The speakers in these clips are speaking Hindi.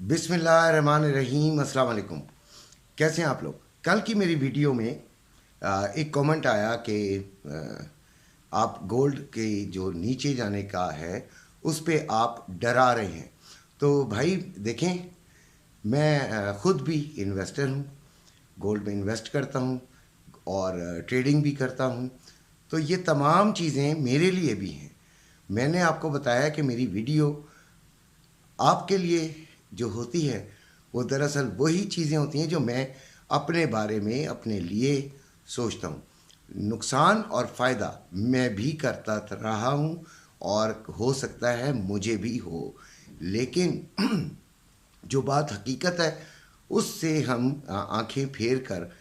बिस्मिल्लाहिर्रहमानिर्रहीम। अस्सलाम वालेकुम। कैसे हैं आप लोग? कल की मेरी वीडियो में एक कमेंट आया कि आप गोल्ड के जो नीचे जाने का है उस पे आप डरा रहे हैं। तो भाई देखें, मैं ख़ुद भी इन्वेस्टर हूँ, गोल्ड में इन्वेस्ट करता हूँ और ट्रेडिंग भी करता हूँ। तो ये तमाम चीज़ें मेरे लिए भी हैं। मैंने आपको बताया कि मेरी वीडियो आपके लिए जो होती है वो दरअसल वही चीज़ें होती हैं जो मैं अपने बारे में अपने लिए सोचता हूँ। नुकसान और फ़ायदा मैं भी करता रहा हूँ और हो सकता है मुझे भी हो, लेकिन जो बात हकीकत है उससे हम आंखें फेर कर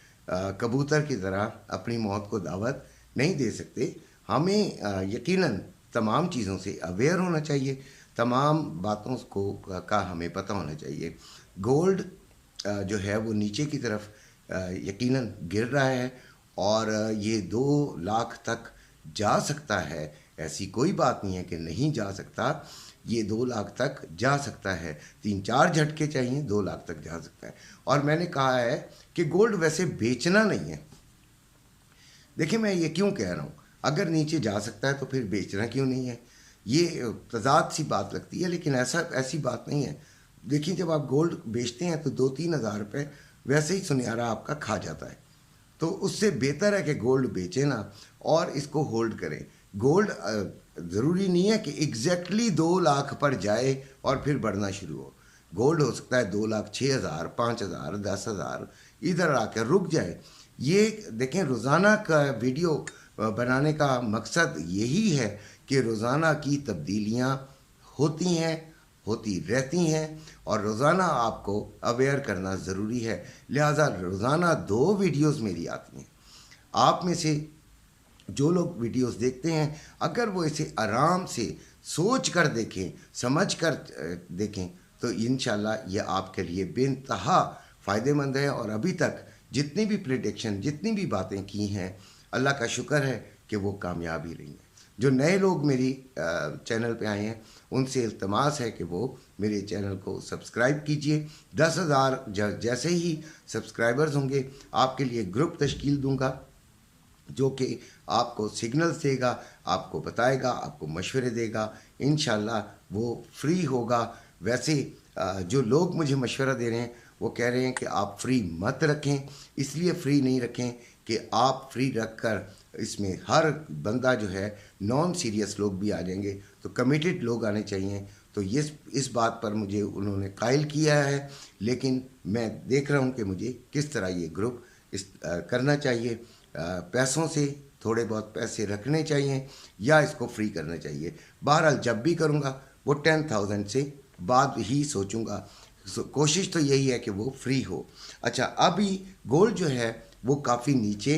कबूतर की तरह अपनी मौत को दावत नहीं दे सकते। हमें यकीनन तमाम चीज़ों से अवेयर होना चाहिए, तमाम बातों को का हमें पता होना चाहिए। गोल्ड जो है वो नीचे की तरफ यकीनन गिर रहा है और ये 2 लाख तक जा सकता है। ऐसी कोई बात नहीं है कि नहीं जा सकता, ये 2 लाख तक जा सकता है। 3-4 झटके चाहिए, 2 लाख तक जा सकता है। और मैंने कहा है कि गोल्ड वैसे बेचना नहीं है। देखिए, मैं ये क्यों कह रहा हूँ, अगर नीचे जा सकता है तो फिर बेचना क्यों नहीं है? ये तजाद सी बात लगती है, लेकिन ऐसी बात नहीं है। देखिए, जब आप गोल्ड बेचते हैं तो 2-3 हज़ार रुपये वैसे ही सुनहरा आपका खा जाता है। तो उससे बेहतर है कि गोल्ड बेचें ना और इसको होल्ड करें। गोल्ड ज़रूरी नहीं है कि एग्जैक्टली 2 लाख पर जाए और फिर बढ़ना शुरू हो। गोल्ड हो सकता है 2 लाख 6 हज़ार, 5 हज़ार, 10 हज़ार इधर आकर रुक जाए। ये देखें, रोज़ाना का वीडियो बनाने का मकसद यही है कि रोज़ाना की तब्दीलियाँ होती हैं, होती रहती हैं और रोज़ाना आपको अवेयर करना ज़रूरी है। लिहाजा रोज़ाना 2 वीडियोस मेरी आती हैं। आप में से जो लोग वीडियोस देखते हैं, अगर वो इसे आराम से सोच कर देखें, समझ कर देखें, तो इंशाल्लाह ये आपके लिए बेइंतहा फ़ायदेमंद है। और अभी तक जितनी भी प्रेडिक्शन, जितनी भी बातें की हैं, अल्लाह का शुक्र है कि वो कामयाब ही रही हैं। जो नए लोग मेरी चैनल पे आए हैं, उनसे इल्तमास है कि वो मेरे चैनल को सब्सक्राइब कीजिए। 10,000 जैसे ही सब्सक्राइबर्स होंगे, आपके लिए ग्रुप तश्कील दूंगा जो कि आपको सिग्नल्स देगा, आपको बताएगा, आपको मशवरे देगा। इंशाल्लाह वो फ्री होगा। वैसे जो लोग मुझे मशवरा दे रहे हैं वो कह रहे हैं कि आप फ्री मत रखें। इसलिए फ्री नहीं रखें कि आप फ्री रख कर इसमें हर बंदा जो है, नॉन सीरियस लोग भी आ जाएंगे, तो कमिटेड लोग आने चाहिए। तो ये इस बात पर मुझे उन्होंने कायल किया है, लेकिन मैं देख रहा हूँ कि मुझे किस तरह ये ग्रुप करना चाहिए। पैसों से थोड़े बहुत पैसे रखने चाहिए या इसको फ्री करना चाहिए। बहरहाल जब भी करूँगा वो 10,000 से बाद ही सोचूंगा। कोशिश तो यही है कि वो फ्री हो। अच्छा, अभी गोल्ड जो है वो काफ़ी नीचे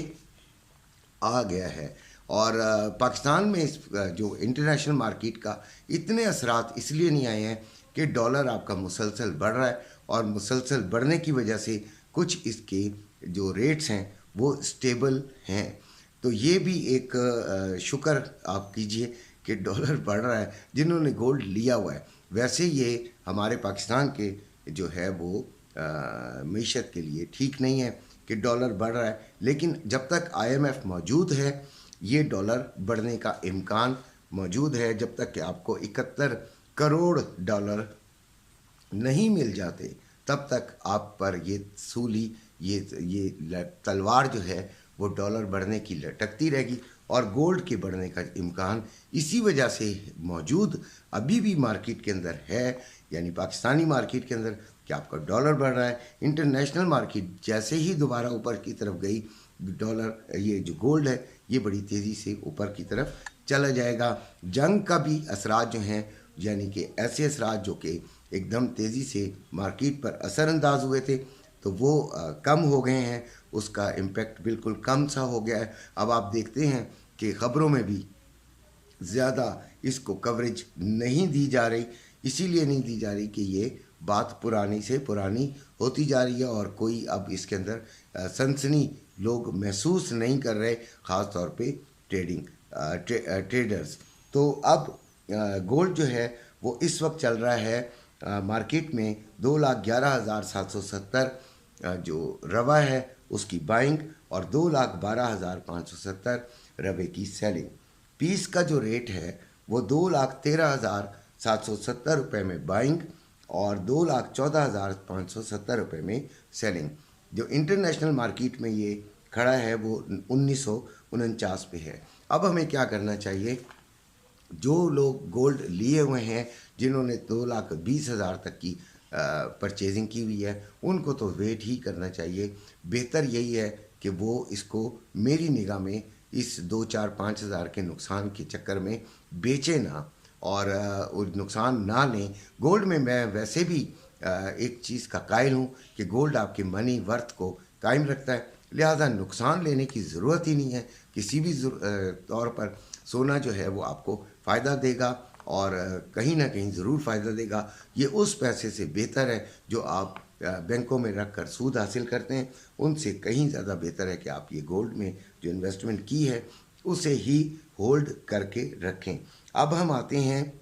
आ गया है और पाकिस्तान में इस जो इंटरनेशनल मार्केट का इतने असरात इसलिए नहीं आए हैं कि डॉलर आपका मुसलसल बढ़ रहा है और मुसलसल बढ़ने की वजह से कुछ इसके जो रेट्स हैं वो स्टेबल हैं। तो ये भी एक शुक्र आप कीजिए कि डॉलर बढ़ रहा है जिन्होंने गोल्ड लिया हुआ है। वैसे ये हमारे पाकिस्तान के जो है वो मीशत के लिए ठीक नहीं है कि डॉलर बढ़ रहा है, लेकिन जब तक IMF मौजूद है ये डॉलर बढ़ने का इम्कान मौजूद है। जब तक कि आपको 71 करोड़ डॉलर नहीं मिल जाते तब तक आप पर ये सूली, ये तलवार जो है वो डॉलर बढ़ने की लटकती रहेगी और गोल्ड के बढ़ने का इम्कान इसी वजह से मौजूद अभी भी मार्केट के अंदर है, यानी पाकिस्तानी मार्केट के अंदर, कि आपका डॉलर बढ़ रहा है। इंटरनेशनल मार्केट जैसे ही दोबारा ऊपर की तरफ गई, डॉलर, ये जो गोल्ड है ये बड़ी तेज़ी से ऊपर की तरफ चला जाएगा। जंग का भी असरात जो हैं, यानी कि ऐसे असरात जो कि एकदम तेज़ी से मार्केट पर असरअंदाज हुए थे, तो वो कम हो गए हैं। उसका इम्पेक्ट बिल्कुल कम सा हो गया है। अब आप देखते हैं कि ख़बरों में भी ज़्यादा इसको कवरेज नहीं दी जा रही। इसीलिए नहीं दी जा रही कि ये बात पुरानी से पुरानी होती जा रही है और कोई अब इसके अंदर सनसनी लोग महसूस नहीं कर रहे, ख़ास तौर पे ट्रेडर्स। तो अब गोल्ड जो है वो इस वक्त चल रहा है मार्केट में 2,11,770 जो रवा है उसकी बाइंग और 2,12,570 रवे की सेलिंग। पीस का जो रेट है वो 2,13,770 रुपये में बाइंग और 2,14,570 रुपये में सेलिंग। जो इंटरनेशनल मार्केट में ये खड़ा है वो 1949 पे है। अब हमें क्या करना चाहिए, जो लोग गोल्ड लिए हुए हैं जिन्होंने 2,20,000 तक की परचेजिंग की हुई है उनको तो वेट ही करना चाहिए। बेहतर यही है कि वो इसको मेरी निगाह में इस 2-4-5 हज़ार के नुकसान के चक्कर में बेचे ना और नुकसान ना लें। गोल्ड में मैं वैसे भी एक चीज़ का कायल हूँ कि गोल्ड आपके मनी वर्थ को कायम रखता है, लिहाजा नुकसान लेने की ज़रूरत ही नहीं है। किसी भी तौर पर सोना जो है वो आपको फ़ायदा देगा और कहीं ना कहीं ज़रूर फ़ायदा देगा। ये उस पैसे से बेहतर है जो आप बैंकों में रख कर सूद हासिल करते हैं, उनसे कहीं ज़्यादा बेहतर है कि आप ये गोल्ड में जो इन्वेस्टमेंट की है उसे ही होल्ड करके रखें। अब हम आते हैं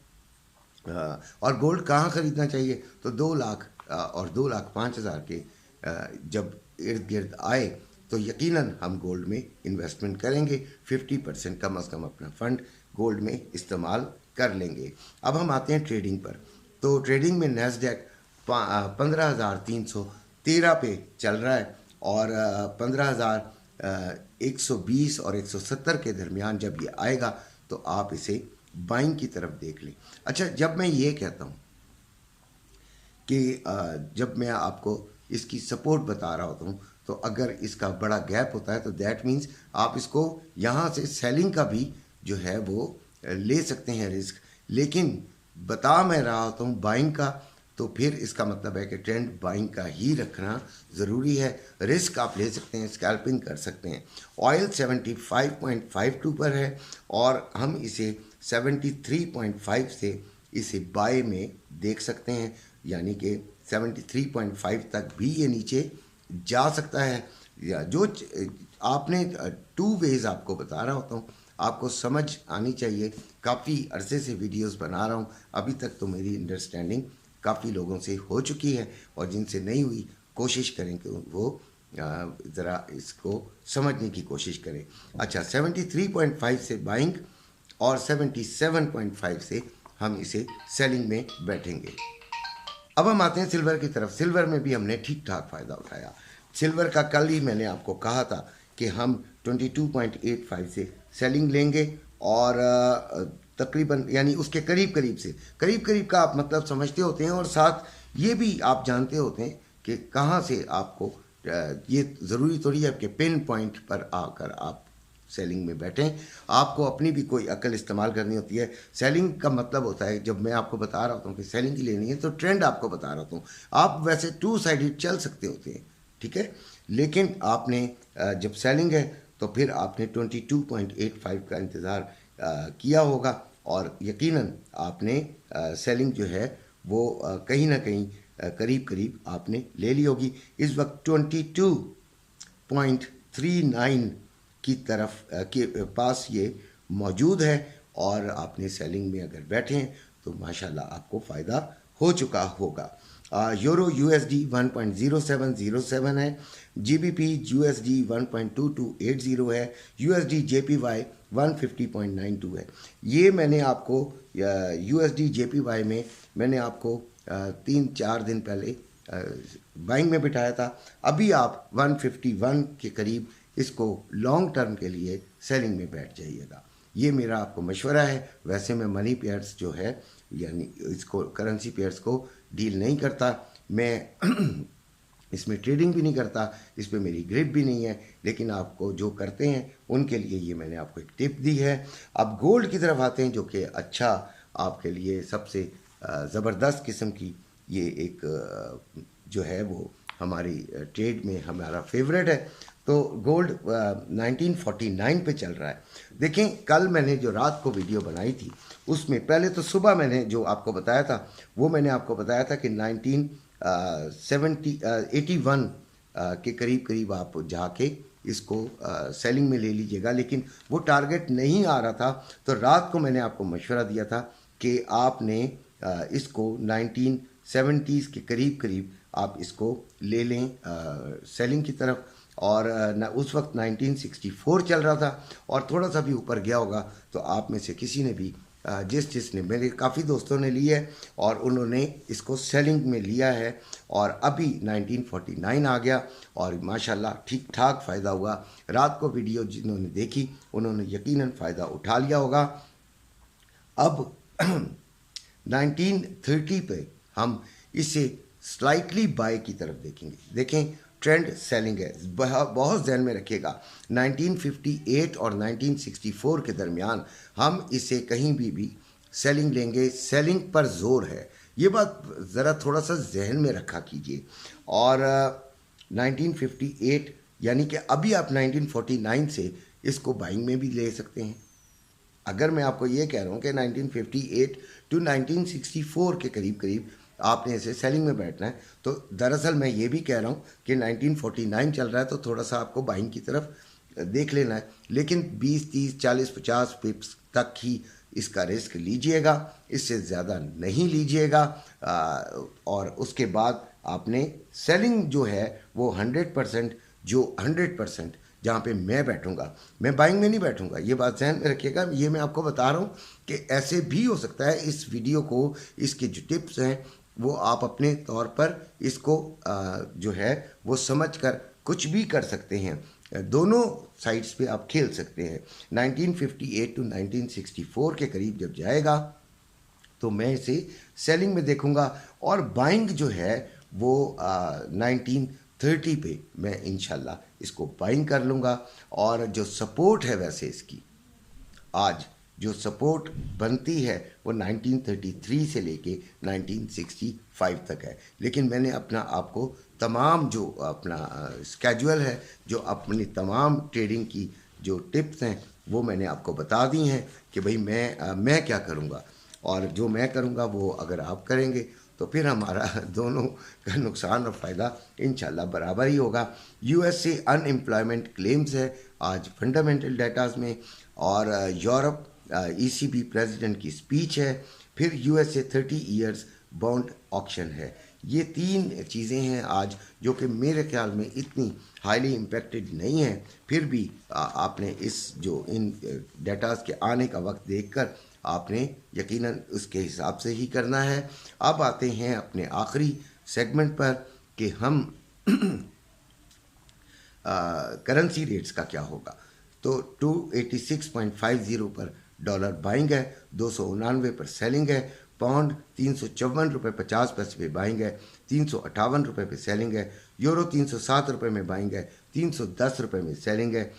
और गोल्ड कहाँ ख़रीदना चाहिए, तो 2 लाख और 2,05,000 के जब इर्द गिर्द आए तो यकीनन हम गोल्ड में इन्वेस्टमेंट करेंगे। 50% कम अज़ कम अपना फ़ंड गोल्ड में इस्तेमाल कर लेंगे। अब हम आते हैं ट्रेडिंग पर। तो ट्रेडिंग में नैस्डैक 15,313 पे चल रहा है और 15,120 और 170 के दरमियान जब ये आएगा तो आप इसे बाइंग की तरफ देख लें। अच्छा, जब मैं ये कहता हूँ कि जब मैं आपको इसकी सपोर्ट बता रहा होता हूँ तो अगर इसका बड़ा गैप होता है तो दैट मीन्स आप इसको यहाँ से सेलिंग का भी जो है वो ले सकते हैं रिस्क, लेकिन बता मैं रहा होता हूँ बाइंग का, तो फिर इसका मतलब है कि ट्रेंड बाइंग का ही रखना ज़रूरी है। रिस्क आप ले सकते हैं, स्कैल्पिंग कर सकते हैं। ऑयल 75.52 पर है और हम इसे 73.5 से इसे बाय में देख सकते हैं, यानी कि 73.5 तक भी ये नीचे जा सकता है। या जो आपने 2 वेज़ आपको बता रहा होता हूँ, आपको समझ आनी चाहिए। काफ़ी अरसे से वीडियोस बना रहा हूँ, अभी तक तो मेरी अंडरस्टैंडिंग काफ़ी लोगों से हो चुकी है और जिनसे नहीं हुई कोशिश करें कि वो ज़रा इसको समझने की कोशिश करें। अच्छा, 73.5 से बाइंग और 77.5 से हम इसे सेलिंग में बैठेंगे। अब हम आते हैं सिल्वर की तरफ। सिल्वर में भी हमने ठीक ठाक फ़ायदा उठाया। सिल्वर का कल ही मैंने आपको कहा था कि हम 22.85 से सेलिंग लेंगे और तकरीबन यानी उसके करीब करीब का आप मतलब समझते होते हैं और साथ ये भी आप जानते होते हैं कि कहाँ से आपको ये ज़रूरी थोड़ी है कि पिन पॉइंट पर आकर आप सेलिंग में बैठें। आपको अपनी भी कोई अकल इस्तेमाल करनी होती है। सेलिंग का मतलब होता है, जब मैं आपको बता रहा होता हूँ कि सेलिंग की लेनी है तो ट्रेंड आपको बता रहा होता हूँ। आप वैसे 2 साइडेड चल सकते होते हैं, ठीक है, लेकिन आपने जब सेलिंग है तो फिर आपने 22.85 का इंतज़ार किया होगा और यकीनन आपने सेलिंग जो है वो कहीं ना कहीं करीब आपने ले ली होगी। इस वक्त 22.39 की तरफ के पास ये मौजूद है और आपने सेलिंग में अगर बैठे हैं तो माशाल्लाह आपको फ़ायदा हो चुका होगा। यूरो USD 1.0707 है, GBP USD 1.2280 है, USD JPY 150.92 है। ये मैंने आपको USD JPY में मैंने आपको 3-4 दिन पहले बाइंग में बिठाया था। अभी आप 151 के करीब इसको लॉन्ग टर्म के लिए सेलिंग में बैठ जाइएगा। ये मेरा आपको मशवरा है। वैसे मैं मनी पेयर्स जो है यानी इसको करेंसी पेयर्स को डील नहीं करता, मैं इसमें ट्रेडिंग भी नहीं करता, इस पर मेरी ग्रिप भी नहीं है, लेकिन आपको जो करते हैं उनके लिए ये मैंने आपको एक टिप दी है। अब गोल्ड की तरफ आते हैं जो कि अच्छा आपके लिए सबसे ज़बरदस्त किस्म की ये एक जो है वो हमारी ट्रेड में हमारा फेवरेट है। तो गोल्ड 1949 पे चल रहा है। देखें, कल मैंने जो रात को वीडियो बनाई थी उसमें पहले तो सुबह मैंने जो आपको बताया था वो मैंने आपको बताया था कि 1981 के करीब आप जाके इसको सेलिंग में ले लीजिएगा, लेकिन वो टारगेट नहीं आ रहा था। तो रात को मैंने आपको मशवरा दिया था कि आपने इसको 70s के करीब करीब आप इसको ले लें सेलिंग की तरफ। और उस वक्त 1964 चल रहा था और थोड़ा सा भी ऊपर गया होगा तो आप में से किसी ने भी जिसने मेरे काफ़ी दोस्तों ने ली है और उन्होंने इसको सेलिंग में लिया है और अभी 1949 आ गया और माशाल्लाह ठीक ठाक फ़ायदा हुआ। रात को वीडियो जिन्होंने देखी उन्होंने यकीनन फ़ायदा उठा लिया होगा। अब 1930 पे हम इसे स्लाइटली बाय की तरफ देखेंगे। देखें ट्रेंड सेलिंग है, बहुत ध्यान में रखिएगा। 1958 और 1964 के दरमियान हम इसे कहीं भी सेलिंग लेंगे, सेलिंग पर जोर है, ये बात ज़रा थोड़ा सा जहन में रखा कीजिए। और 1958 यानी कि अभी आप 1949 से इसको बाइंग में भी ले सकते हैं। अगर मैं आपको ये कह रहा हूँ कि 1958 टू 1964 के करीब करीब आपने इसे सेलिंग में बैठना है, तो दरअसल मैं ये भी कह रहा हूँ कि 1949 चल रहा है तो थोड़ा सा आपको बाइंग की तरफ देख लेना है, लेकिन 20, 30, 40, 50 पिप्स तक ही इसका रिस्क लीजिएगा, इससे ज़्यादा नहीं लीजिएगा। और उसके बाद आपने सेलिंग जो है वो 100%, जो 100% जहाँ पे मैं बैठूंगा, मैं बाइंग में नहीं बैठूंगा, ये बात ध्यान में रखिएगा। ये मैं आपको बता रहा हूँ कि ऐसे भी हो सकता है इस वीडियो को, इसके जो टिप्स हैं वो आप अपने तौर पर इसको जो है वो समझकर कुछ भी कर सकते हैं। दोनों साइड्स पे आप खेल सकते हैं। 1958 टू 1964 के करीब जब जाएगा तो मैं इसे सेलिंग में देखूंगा और बाइंग जो है वो 1930 पे मैं इंशाल्लाह इसको बाइंग कर लूँगा। और जो सपोर्ट है वैसे इसकी आज जो सपोर्ट बनती है वो 1933 से लेके 1965 तक है, लेकिन मैंने अपना आपको तमाम जो अपना स्केड्यूल है, जो अपनी तमाम ट्रेडिंग की जो टिप्स हैं वो मैंने आपको बता दी हैं कि भाई मैं क्या करूँगा, और जो मैं करूँगा वो अगर आप करेंगे तो फिर हमारा दोनों का नुकसान और फ़ायदा इंशाल्लाह बराबर ही होगा। यूएस से अनएम्प्लॉयमेंट क्लेम्स है आज फंडामेंटल डेटाज में, और यूरोप ईसीबी प्रेसिडेंट की स्पीच है, फिर यूएसए 30 इयर्स बॉन्ड ऑक्शन है। ये तीन चीज़ें हैं आज जो कि मेरे ख्याल में इतनी हाईली इम्पैक्टेड नहीं है, फिर भी आपने इस जो इन डेटाज के आने का वक्त देखकर आपने यकीनन उसके हिसाब से ही करना है। अब आते हैं अपने आखिरी सेगमेंट पर कि हम करेंसी रेट्स का क्या होगा। तो 286.50 पर डॉलर बाइंग है, 299 पर सेलिंग है, पाउंड 354 रुपये 50 पैसे पे बाइंग है, 358 रुपये पे सेलिंग है, यूरो 307 रुपये में बाइंग है, 310 रुपये में सेलिंग है,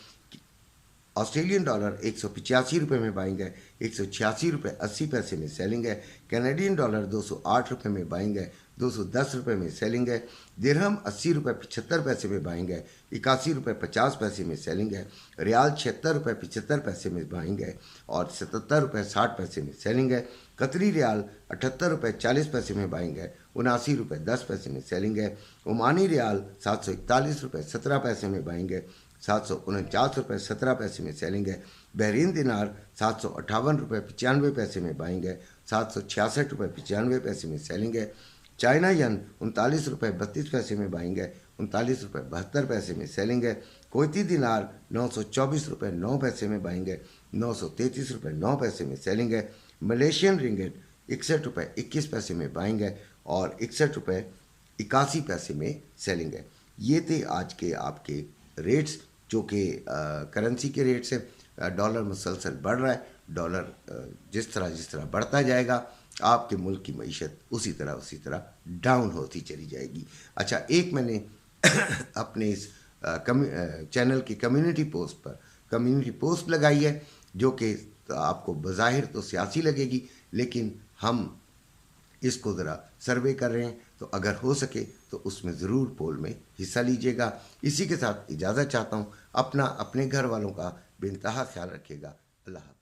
ऑस्ट्रेलियन डॉलर 185 रुपये में बाइंग है, 186 रुपये 80 पैसे में सेलिंग है, कैनेडियन डॉलर 208 रुपये में बाइंग है, 210 रुपये में सेलिंग है, दिरहम 80 रुपये 75 पैसे में बाइंग है, 81 रुपये 50 पैसे में सेलिंग है, रियाल 76 रुपये 75 पैसे में बाइंग है और 77 रुपये 60 पैसे में सेलिंग है, कतरी रियाल 78 रुपये 40 पैसे में बाइंग है, 79 रुपये 10 पैसे में सेलिंग है, ओमानी रियाल 741 रुपये 17 पैसे में बाइंग है, 749 रुपये 17 पैसे में सेलिंग है, बहरीन दिनार 758 रुपये 95 पैसे में बाइंग है, 766 रुपये 95 पैसे में सेलिंग है, चाइना यन 39 रुपये 32 पैसे में बाइंग है, 39 रुपये 72 पैसे में सेलिंग है, कुवैती दिनार 924 रुपये 9 पैसे में बाइंग है, 933 रुपये 9 पैसे में सेलिंग है, मलेशियन रिंगिट 61 रुपये 21 पैसे में बाइंग है और 61 रुपये 81 पैसे में सेलिंग है। ये थे आज के आपके रेट्स जो कि करेंसी के रेट्स हैं। डॉलर मुसलसल बढ़ रहा है, डॉलर जिस तरह बढ़ता जाएगा आपके मुल्क की मईशत उसी तरह डाउन होती चली जाएगी। अच्छा, एक मैंने अपने इस चैनल की कम्युनिटी पोस्ट लगाई है जो कि आपको बज़ाहिर तो सियासी लगेगी, लेकिन हम इसको ज़रा सर्वे कर रहे हैं, तो अगर हो सके तो उसमें ज़रूर पोल में हिस्सा लीजिएगा। इसी के साथ इजाज़त चाहता हूँ। अपने घर वालों का बेइंतहा ख्याल रखिएगा। अल्लाह हाफ़िज़।